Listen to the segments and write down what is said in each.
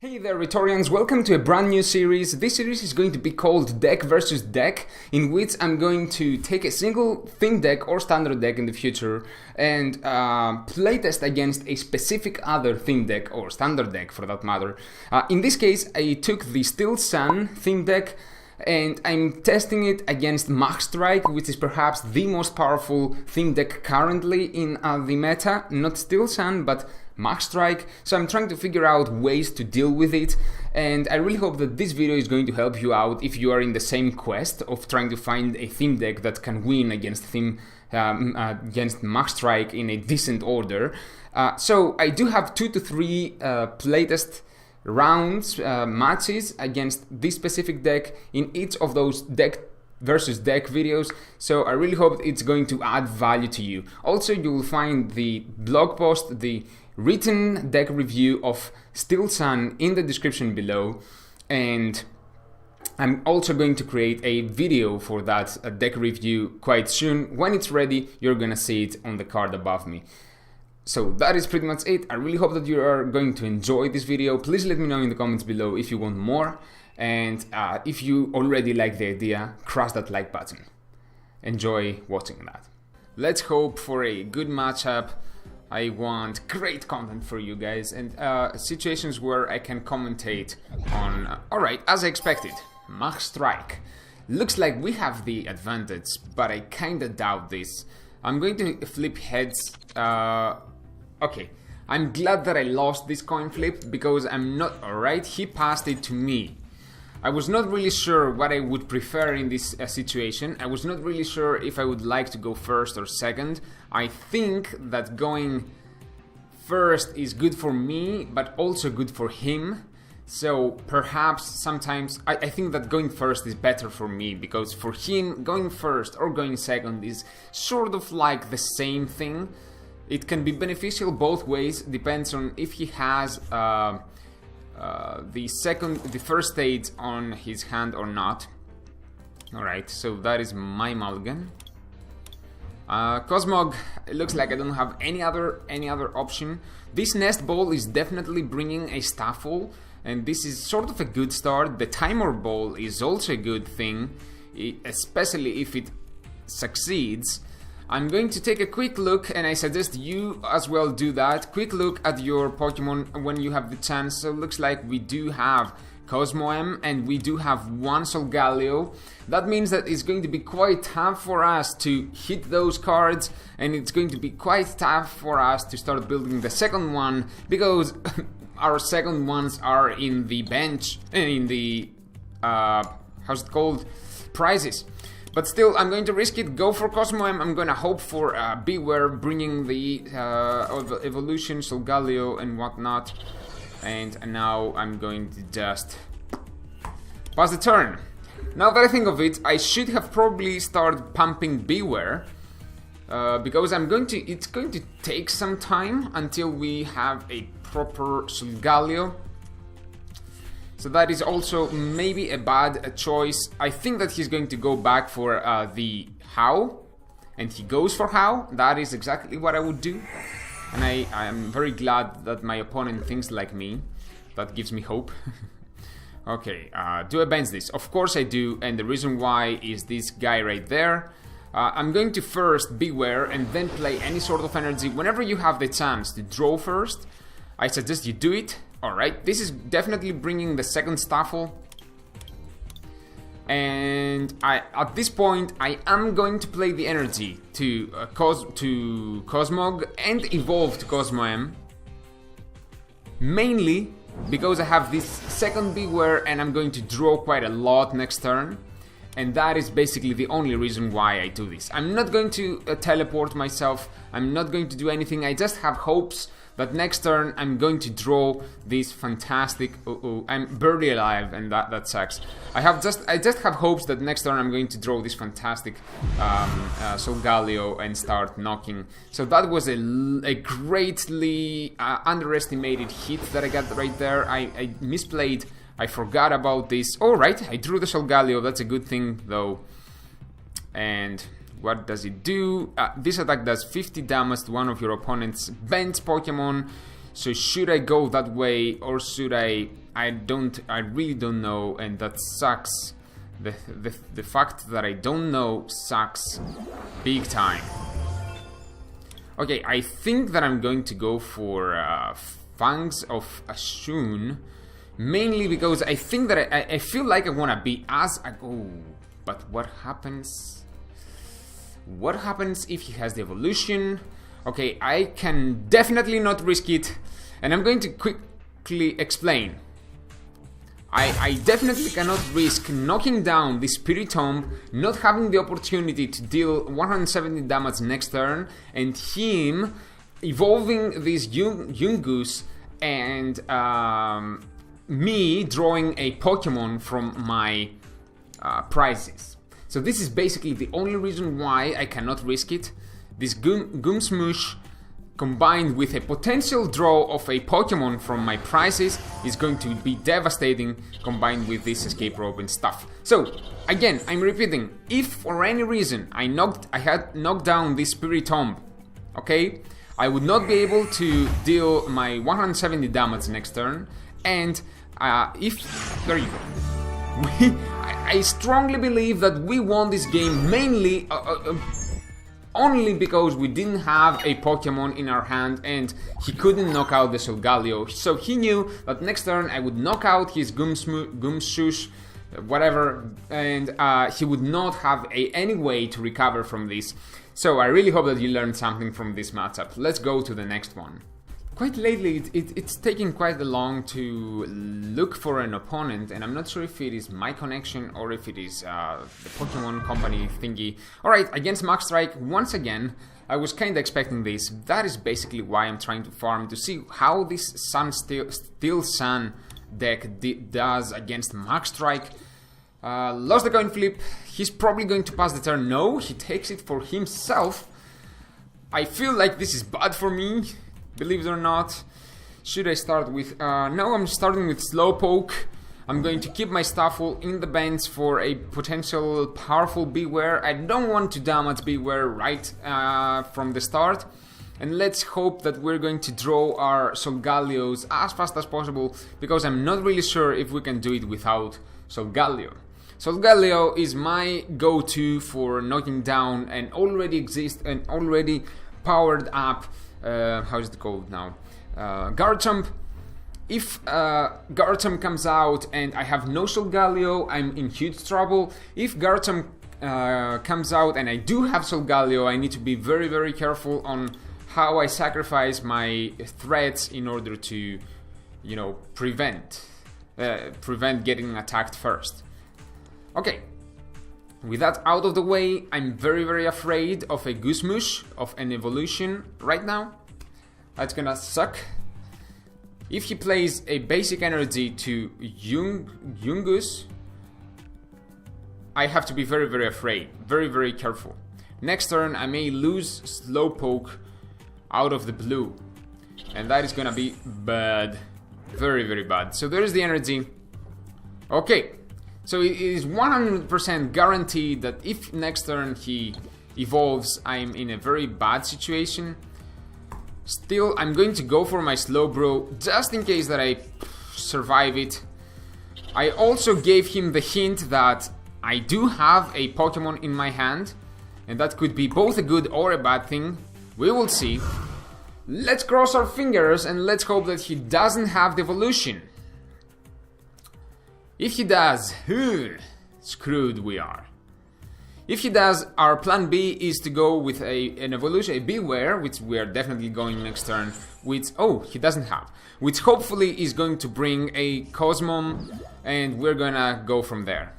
Hey there Rhetorians, welcome to a brand new series. This series is going to be called Deck versus Deck, in which I'm going to take a single theme deck or standard deck in the future and playtest against a specific other theme deck or standard deck for that matter. In this case, I took the Steel Sun theme deck and I'm testing it against Mach Strike, which is perhaps the most powerful theme deck currently in the meta. Not Steel Sun, but Mach Strike. So I'm trying to figure out ways to deal with it, and I really hope that this video is going to help you out if you are in the same quest of trying to find a theme deck that can win against against Mach Strike in a decent order. So I do have 2 to 3 playtest rounds, matches against this specific deck in each of those deck versus deck videos, so I really hope it's going to add value to you. Also, you will find the blog post, the written deck review of Steel Sun in the description below, and I'm also going to create a video for that deck review quite soon. When it's ready, you're gonna see it on the card above me. So that is pretty much it. I really hope that you are going to enjoy this video. Please let me know in the comments below if you want more. And if you already like the idea, crush that like button. Enjoy watching that. Let's hope for a good matchup. I want great content for you guys and situations where I can commentate on... Alright, as I expected, Mach Strike. Looks like we have the advantage, but I kinda doubt this. I'm going to flip heads. Okay, I'm glad that I lost this coin flip because I'm not... Alright, he passed it to me. I was not really sure what I would prefer in this situation. I was not really sure if I would like to go first or second. I think that going first is good for me, but also good for him. So perhaps sometimes I think that going first is better for me, because for him, going first or going second is sort of like the same thing. It can be beneficial both ways, depends on if he has the first stage on his hand or not. Alright, so that is my mulligan. Cosmog, it looks like I don't have any other option. This nest ball is definitely bringing a Staffel, and this is sort of a good start. The timer ball is also a good thing, especially if it succeeds. I'm going to take a quick look, and I suggest you as well do that. Quick look at your Pokemon when you have the chance. So it looks like we do have Cosmoem and we do have one Solgaleo. That means that it's going to be quite tough for us to hit those cards, and it's going to be quite tough for us to start building the second one, because our second ones are in the bench, in the how's it called, prizes. But still, I'm going to risk it, go for Cosmoem. I'm gonna hope for Beware bringing the evolution, Solgaleo and whatnot. And now I'm going to just pass the turn. Now that I think of it, I should have probably started pumping Beware, because it's going to take some time until we have a proper Solgaleo. So that is also maybe a bad choice. I think that he's going to go back for the How, and he goes for How. That is exactly what I would do, and I am very glad that my opponent thinks like me. That gives me hope. Okay, do I bench this? Of course I do, and the reason why is this guy right there. I'm going to first Beware and then play any sort of energy. Whenever you have the chance to draw first, I suggest you do it. Alright, this is definitely bringing the second Staffel, and at this point I am going to play the energy to Cosmog and evolve to Cosmoem, mainly because I have this second Beware and I'm going to draw quite a lot next turn, and that is basically the only reason why I do this. I'm not going to teleport myself, I'm not going to do anything, I just have hopes that next turn I'm going to draw this fantastic... I'm barely alive, and that sucks. I just have hopes that next turn I'm going to draw this fantastic Solgaleo and start knocking. So that was a greatly underestimated hit that I got right there. I misplayed. I forgot about this. Alright, I drew the Solgaleo. That's a good thing though. And what does it do? This attack does 50 damage to one of your opponent's bench Pokemon. So should I go that way, or should I I really don't know, and that sucks. The fact that I don't know sucks big time. Okay, I think that I'm going to go for Fangs of Ashun, mainly because I think that I feel like I want to be as... Oh, but what happens? What happens if he has the evolution? Okay, I can definitely not risk it, and I'm going to quickly explain. I definitely cannot risk knocking down the Spirit Tomb, not having the opportunity to deal 170 damage next turn, and him evolving this Yungoos and me drawing a Pokemon from my prizes. So this is basically the only reason why I cannot risk it. This Goomsmoosh combined with a potential draw of a Pokemon from my prizes is going to be devastating, combined with this escape rope and stuff. So again, I'm repeating, if for any reason I had knocked down this Spirit Tomb, okay, I would not be able to deal my 170 damage next turn, and there you go. I strongly believe that we won this game mainly only because we didn't have a Pokemon in our hand and he couldn't knock out the Solgaleo. So he knew that next turn I would knock out his Goomsmoosh, whatever, and he would not have any way to recover from this. So I really hope that you learned something from this matchup. Let's go to the next one. Quite lately, it's taking quite long to look for an opponent, and I'm not sure if it is my connection or if it is the Pokemon Company thingy. Alright, against Mach Strike, once again, I was kinda expecting this. That is basically why I'm trying to farm, to see how this Steel Sun deck does against Mach Strike. Lost the coin flip. He's probably going to pass the turn. No, he takes it for himself. I feel like this is bad for me. Believe it or not. Should I start with... no, I'm starting with Slowpoke. I'm going to keep my Staffel in the bench for a potential powerful Beware. I don't want to damage Beware right from the start. And let's hope that we're going to draw our Solgaleos as fast as possible, because I'm not really sure if we can do it without Solgaleo. Solgaleo is my go-to for knocking down an already powered up... how is it called now? Garchomp. If Garchomp comes out and I have no Solgaleo, I'm in huge trouble. If Garchomp comes out and I do have Solgaleo, I need to be very, very careful on how I sacrifice my threats in order to, you know, prevent getting attacked first. Okay. With that out of the way, I'm very, very afraid of a Goosmoosh, of an evolution right now. That's gonna suck. If he plays a basic energy to Yungoos, I have to be very, very afraid. Very, very careful. Next turn, I may lose Slowpoke out of the blue. And that is gonna be bad. Very, very bad. So there's the energy. Okay. So it is 100% guaranteed that if next turn he evolves, I'm in a very bad situation. Still, I'm going to go for my Slowbro, just in case that I survive it. I also gave him the hint that I do have a Pokemon in my hand, and that could be both a good or a bad thing. We will see. Let's cross our fingers and let's hope that he doesn't have the evolution. If he does, screwed we are. If he does, our plan B is to go with an evolution, a Beware, which we are definitely going next turn, which, oh, he doesn't have, which hopefully is going to bring a Cosmom, and we're gonna go from there.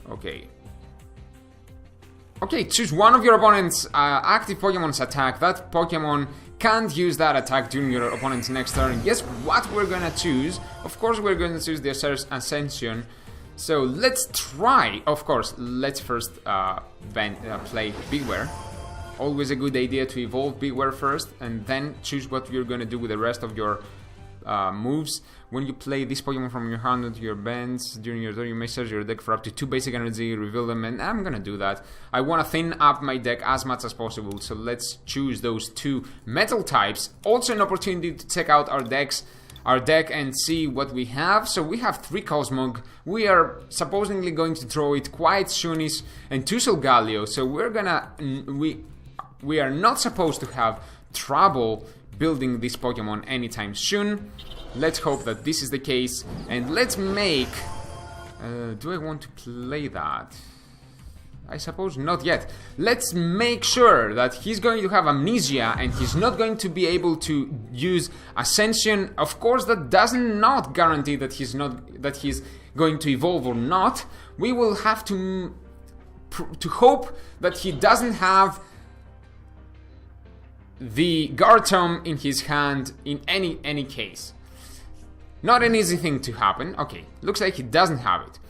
Okay. Okay, choose one of your opponent's active Pokemon's attack. That Pokemon can't use that attack during your opponent's next turn. Guess what we're gonna choose? Of course we're gonna choose the Ascension. So let's try, of course, let's first play Beware. Always a good idea to evolve Beware first, and then choose what you're gonna do with the rest of your moves. When you play this Pokemon from your hand into your bench during your turn, you may search your deck for up to 2 basic energy, reveal them, and I'm gonna do that. I wanna thin up my deck as much as possible, so let's choose those 2 metal types. Also an opportunity to check out our decks. our deck and see what we have. So we have 3 Cosmog. We are supposedly going to draw it quite soonish, and 2 Solgaleo. So we're gonna we are not supposed to have trouble building this Pokemon anytime soon. Let's hope that this is the case, and let's make... do I want to play that? I suppose not yet. Let's make sure that he's going to have Amnesia and he's not going to be able to use Ascension. Of course, that does not guarantee that he's going to evolve or not. We will have to hope that he doesn't have the Garchomp in his hand in any case. Not an easy thing to happen. Okay, looks like he doesn't have it.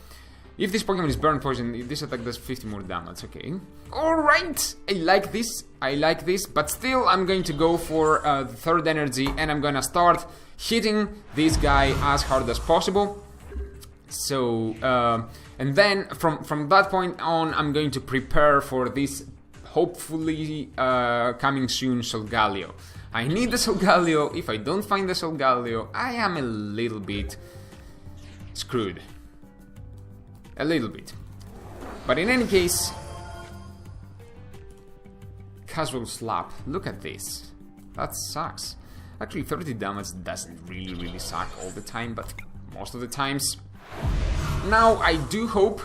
If this Pokemon is burn poison, this attack does 50 more damage. Okay. Alright! I like this, but still I'm going to go for the third energy, and I'm gonna start hitting this guy as hard as possible. So, and then from that point on, I'm going to prepare for this hopefully coming soon Solgaleo. I need the Solgaleo. If I don't find the Solgaleo, I am a little bit screwed. A little bit. But in any case, casual slap. Look at this. That sucks. Actually, 30 damage doesn't really suck all the time, but most of the times. Now, I do hope,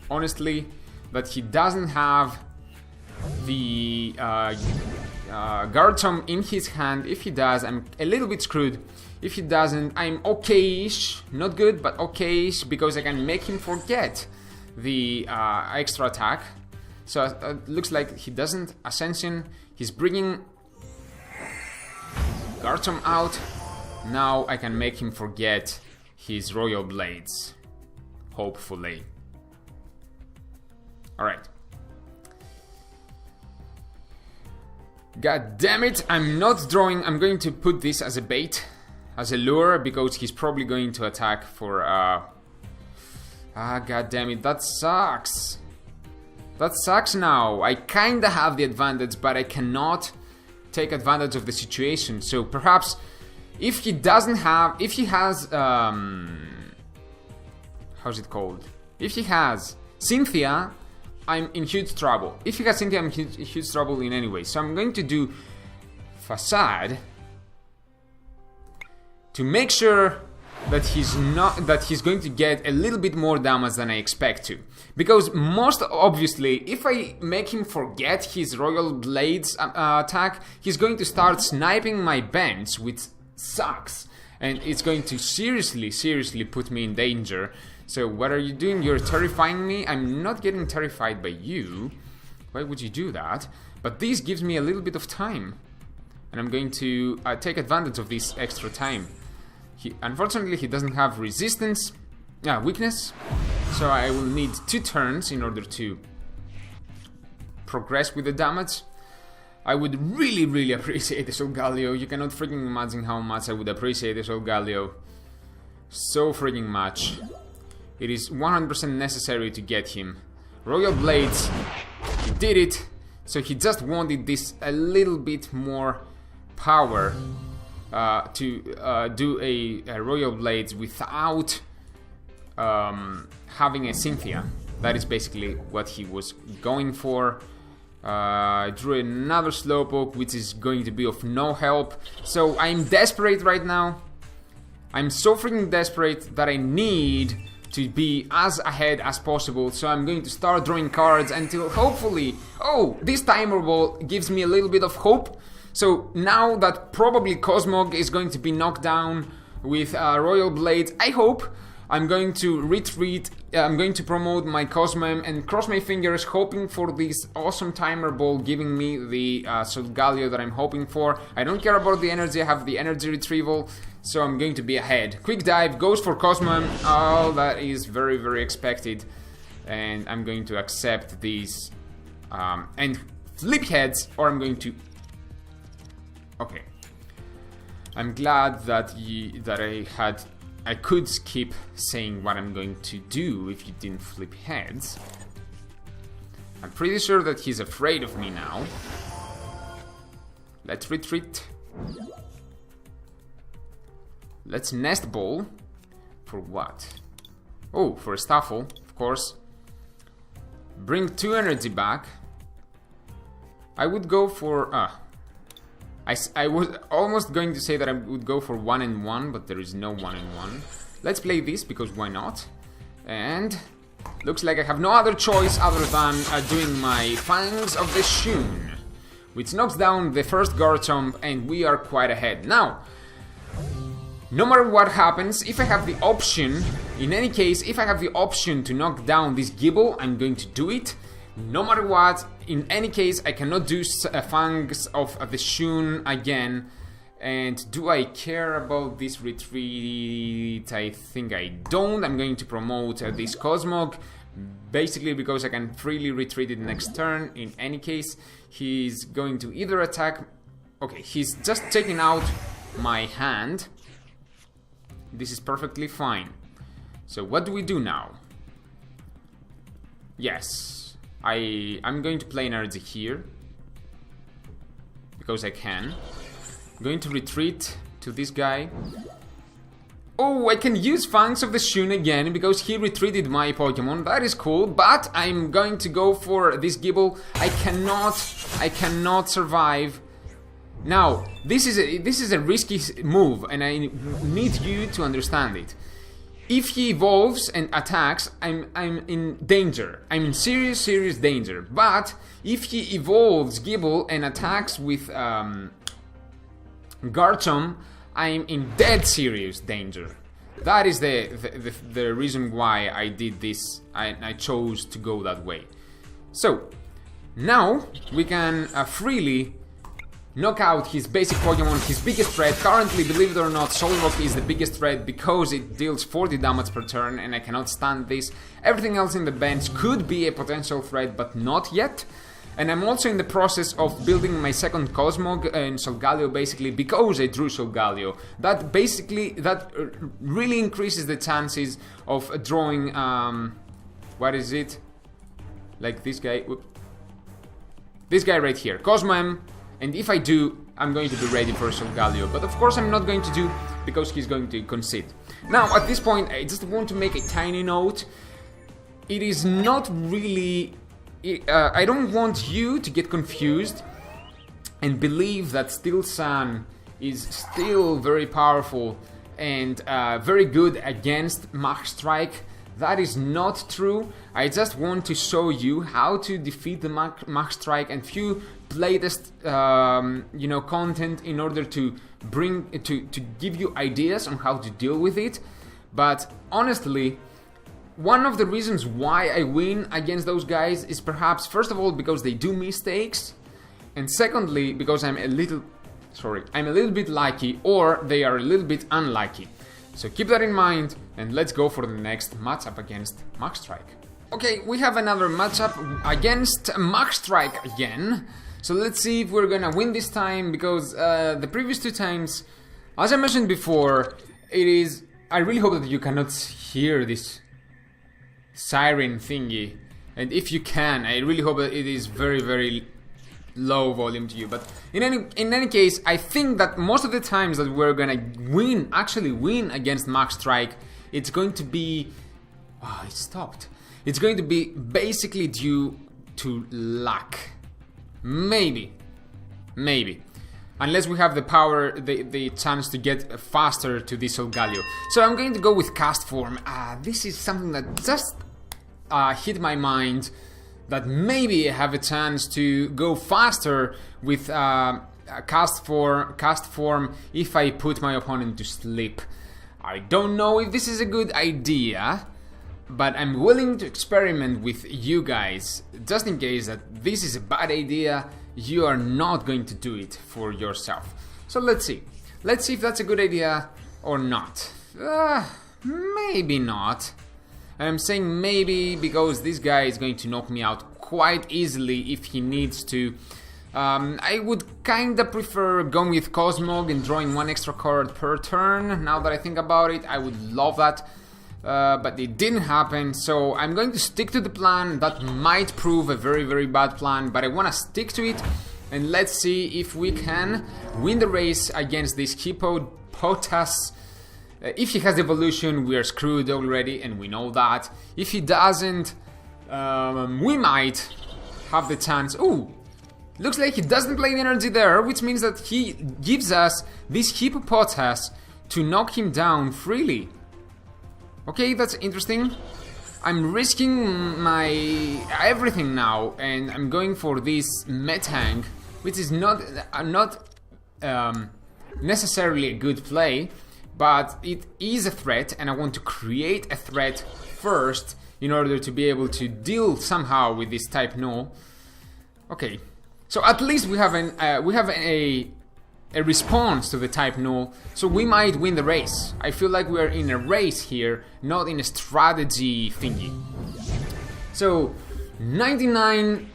honestly, that he doesn't have the Garchomp in his hand. If he does, I'm a little bit screwed. If he doesn't, I'm okay-ish. Not good, but okay-ish, because I can make him forget the extra attack. So it looks like he doesn't Ascension. He's bringing Garchomp out. Now I can make him forget his Royal Blades. Hopefully. Alright. God damn it, I'm not drawing. I'm going to put this as a bait, as a lure, because he's probably going to attack for god damn it, that sucks. That sucks now. I kinda have the advantage, but I cannot take advantage of the situation. So perhaps if he doesn't have, if he has how's it called? If he has Cynthia, I'm in huge trouble. If he has Cynthia, I'm in huge trouble in any way. So I'm going to do Facade to make sure that he's going to get a little bit more damage than I expect to. Because most obviously, if I make him forget his Royal Blades attack, he's going to start sniping my bench, which sucks. And it's going to seriously put me in danger. So what are you doing? You're terrifying me? I'm not getting terrified by you. Why would you do that? But this gives me a little bit of time. And I'm going to take advantage of this extra time. Unfortunately, he doesn't have resistance, weakness. So I will need 2 turns in order to progress with the damage. I would really appreciate the Solgaleo. You cannot freaking imagine how much I would appreciate the Solgaleo. So freaking much. It is 100% necessary to get him. Royal Blades, he did it. So he just wanted this a little bit more power to do a Royal Blades without having a Cynthia. That is basically what he was going for. I drew another Slowpoke, which is going to be of no help. So I'm desperate right now. I'm so freaking desperate that I need to be as ahead as possible. So I'm going to start drawing cards until hopefully... Oh, this Timer Ball gives me a little bit of hope. So now that probably Cosmog is going to be knocked down with Royal Blades, I hope I'm going to retreat. I'm going to promote my Cosmem and cross my fingers, hoping for this awesome Timer Ball giving me the Solgaleo that I'm hoping for. I don't care about the energy, I have the energy retrieval, so I'm going to be ahead. Quick Dive goes for Cosmem. Oh, that is very expected. And I'm going to accept these and flip heads, or I'm going to... Okay. I'm glad that I could skip saying what I'm going to do if you didn't flip heads. I'm pretty sure that he's afraid of me now. Let's retreat. Let's nest ball. For what? Oh, for a Staffel, of course. Bring 2 energy back. I would go for... I was almost going to say that I would go for 1 and 1, but there is no 1 and 1. Let's play this, because why not? And... looks like I have no other choice other than doing my Fangs of the Shun, which knocks down the first Garchomp, and we are quite ahead. Now, no matter what happens, if I have the option, in any case, if I have the option to knock down this Gible, I'm going to do it. No matter what, in any case, I cannot do Fangs of the Shun again. And do I care about this retreat? I think I don't. I'm going to promote this Cosmog, basically because I can freely retreat it next turn. In any case, he's going to either attack... Okay, he's just taking out my hand. This is perfectly fine. So what do we do now? Yes, I'm going to play energy here, because I can. Going to retreat to this guy. Oh, I can use Fangs of the Shun again because he retreated my Pokemon. That is cool, but I'm going to go for this Gible. I cannot survive. Now, this is a risky move, and I need you to understand it. If he evolves and attacks, I'm in danger. I'm in serious danger. But if he evolves Gible and attacks with Garchomp, I'm in dead serious danger. That is the reason why I did this. I chose to go that way. So now we can freely knock out his basic Pokemon, his biggest threat. Currently, believe it or not, Solrock is the biggest threat because it deals 40 damage per turn, and I cannot stand this. Everything else in the bench could be a potential threat, but not yet. And I'm also in the process of building my second Cosmog and Solgaleo, basically because I drew Solgaleo. That really increases the chances of drawing, what is it? Like this guy. This guy right here, Cosmo. And if I do, I'm going to be ready for Solgaleo. But of course I'm not going to do, because he's going to concede. Now, at this point, I just want to make a tiny note. It is not really... I don't want you to get confused and believe that Steel Sun is still very powerful and very good against Mach Strike. That is not true. I just want to show you how to defeat the Mach Strike and few playtest content in order to give you ideas on how to deal with it. But honestly, one of the reasons why I win against those guys is perhaps, first of all, because they do mistakes, and secondly, because I'm a little bit lucky, or they are a little bit unlucky. So keep that in mind, and let's go for the next matchup against Mach Strike. Okay, we have another matchup against Mach Strike again. So let's see if we're gonna win this time, because the previous two times, as I mentioned before, I really hope that you cannot hear this siren thingy, and if you can, I really hope that it is very low volume to you. But in any case, I think that most of the times that we're gonna actually win against Mach Strike, it's going to be... Oh, it stopped. It's going to be basically due to luck. Maybe. Unless we have the power, the chance to get faster to this Solgaleo. So I'm going to go with Cast Form. This is something that just hit my mind, that maybe I have a chance to go faster with Cast Form if I put my opponent to sleep. I don't know if this is a good idea, but I'm willing to experiment with you guys, just in case that this is a bad idea. You are not going to do it for yourself. So let's see if that's a good idea or not. Maybe not. I'm saying maybe because this guy is going to knock me out quite easily if he needs to. I would kinda prefer going with Cosmog and drawing one extra card per turn. Now that I think about it, I would love that. But it didn't happen, so I'm going to stick to the plan. That might prove a very bad plan, but I want to stick to it, and let's see if we can win the race against this Hippopotas If he has evolution, we are screwed already, and we know that. If he doesn't, we might have the chance. Ooh, looks like he doesn't play the energy there, which means that he gives us this hippopotas to knock him down freely. Okay, that's interesting. I'm risking my everything now, and I'm going for this Metang, which is not necessarily a good play, but it is a threat, and I want to create a threat first in order to be able to deal somehow with this type null. Okay, so at least we have a response to the type null, so we might win the race. I feel like we're in a race here, not in a strategy thingy. So 99%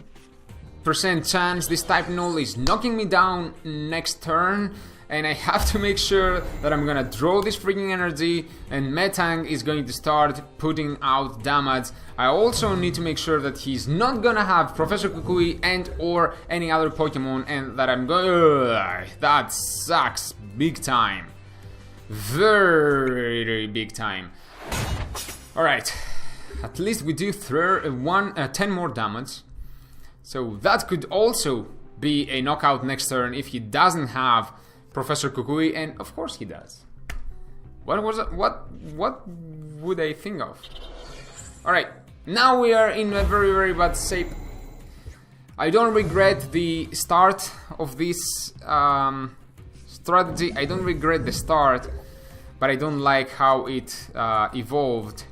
chance this type null is knocking me down next turn, and I have to make sure that I'm gonna draw this freaking energy, and Metang is going to start putting out damage. I also need to make sure that he's not gonna have Professor Kukui and or any other Pokemon, and that I'm going... that sucks big time. Very big time. Alright, at least we do 10 more damage. So that could also be a knockout next turn if he doesn't have Professor Kukui, and of course he does. What was it? What would I think of? Alright, now we are in a very bad shape. I don't regret the start of this strategy. I don't regret the start, but I don't like how it evolved.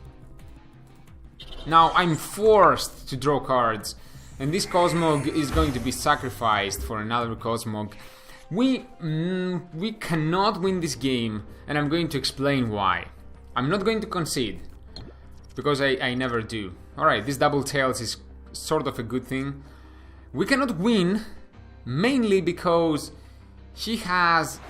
Now I'm forced to draw cards, and this Cosmog is going to be sacrificed for another Cosmog. We cannot win this game, and I'm going to explain why. I'm not going to concede, because I never do. Alright, this double tails is sort of a good thing. We cannot win, mainly because he has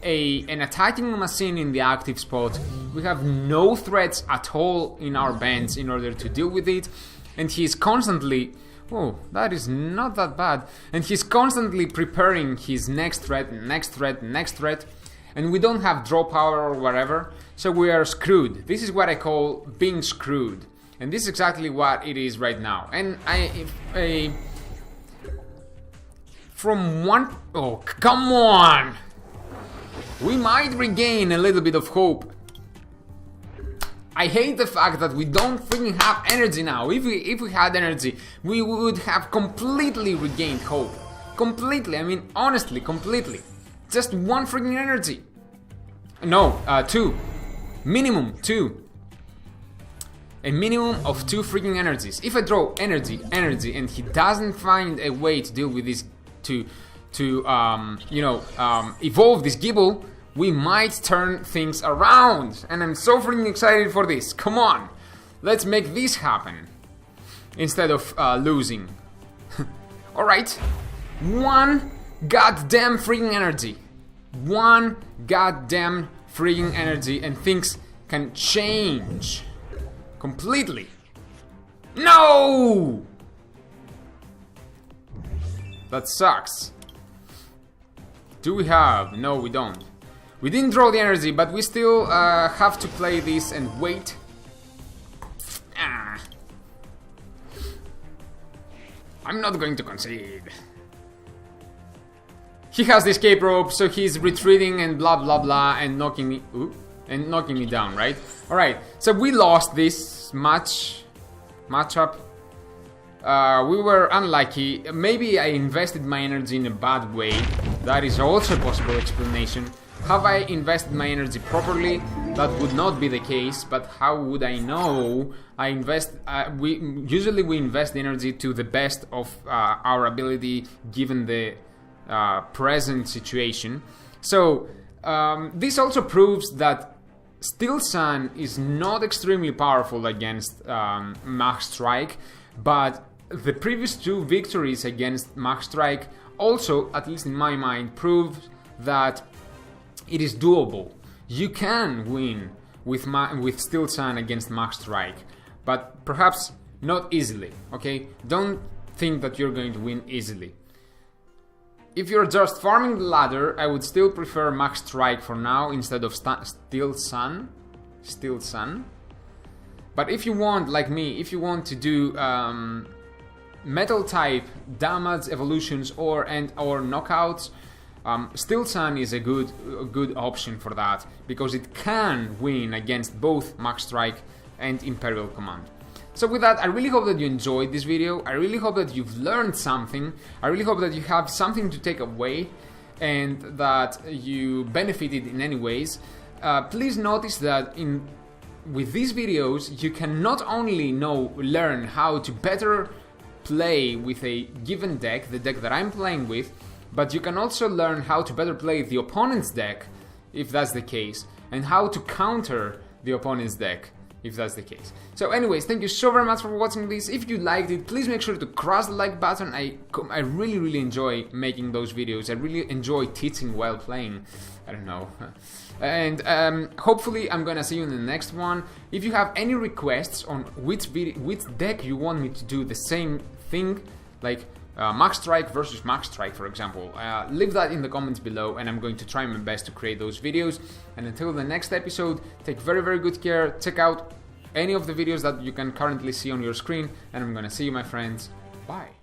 an attacking machine in the active spot. We have no threats at all in our bench in order to deal with it, and he's constantly... oh, that is not that bad. And he's constantly preparing his next threat, next threat, next threat. And we don't have draw power or whatever, so we are screwed. This is what I call being screwed. And this is exactly what it is right now. And oh, come on! We might regain a little bit of hope. I hate the fact that we don't freaking have energy now. If we had energy, we would have completely regained hope. Completely, I mean, honestly, completely. Just one freaking energy. No, 2. Minimum 2. A minimum of 2 freaking energies. If I draw energy, and he doesn't find a way to deal with this, to evolve this Gible, we might turn things around, and I'm so freaking excited for this. Come on, let's make this happen instead of losing. Alright, 1 goddamn freaking energy. 1 goddamn freaking energy, and things can change completely. No! That sucks. Do we have? No, we don't. We didn't draw the energy, but we still have to play this and wait. I'm not going to concede. He has the escape rope, so he's retreating and blah blah blah and knocking me down, right? Alright, so we lost this matchup. We were unlucky. Maybe I invested my energy in a bad way. That is also a possible explanation. Have I invested my energy properly? That would not be the case, but how would I know? We usually invest energy to the best of our ability given the present situation. So this also proves that Steel Sun is not extremely powerful against Mach Strike, but the previous 2 victories against Mach Strike also, at least in my mind, proved that it is doable. You can win with Steel Sun against Mach Strike, but perhaps not easily, okay? Don't think that you're going to win easily. If you're just farming the ladder, I would still prefer Mach Strike for now instead of Steel Sun. But if you want, like me, if you want to do metal type damage evolutions or knockouts, Steel Sun is a good option for that, because it can win against both Mach Strike and Imperial Command. So with that, I really hope that you enjoyed this video. I really hope that you've learned something. I really hope that you have something to take away and that you benefited in any ways. Please notice that with these videos, you can not only learn how to better play with a given deck, the deck that I'm playing with, but you can also learn how to better play the opponent's deck, if that's the case, and how to counter the opponent's deck, if that's the case. So anyways, thank you so very much for watching this. If you liked it, please make sure to crush the like button. I really enjoy making those videos. I really enjoy teaching while playing. I don't know. And hopefully I'm gonna see you in the next one. If you have any requests on which deck you want me to do the same thing, like Mach Strike versus Mach Strike, for example, leave that in the comments below, and I'm going to try my best to create those videos. And until the next episode, take very good care. Check out any of the videos that you can currently see on your screen, and I'm gonna see you, my friends. Bye.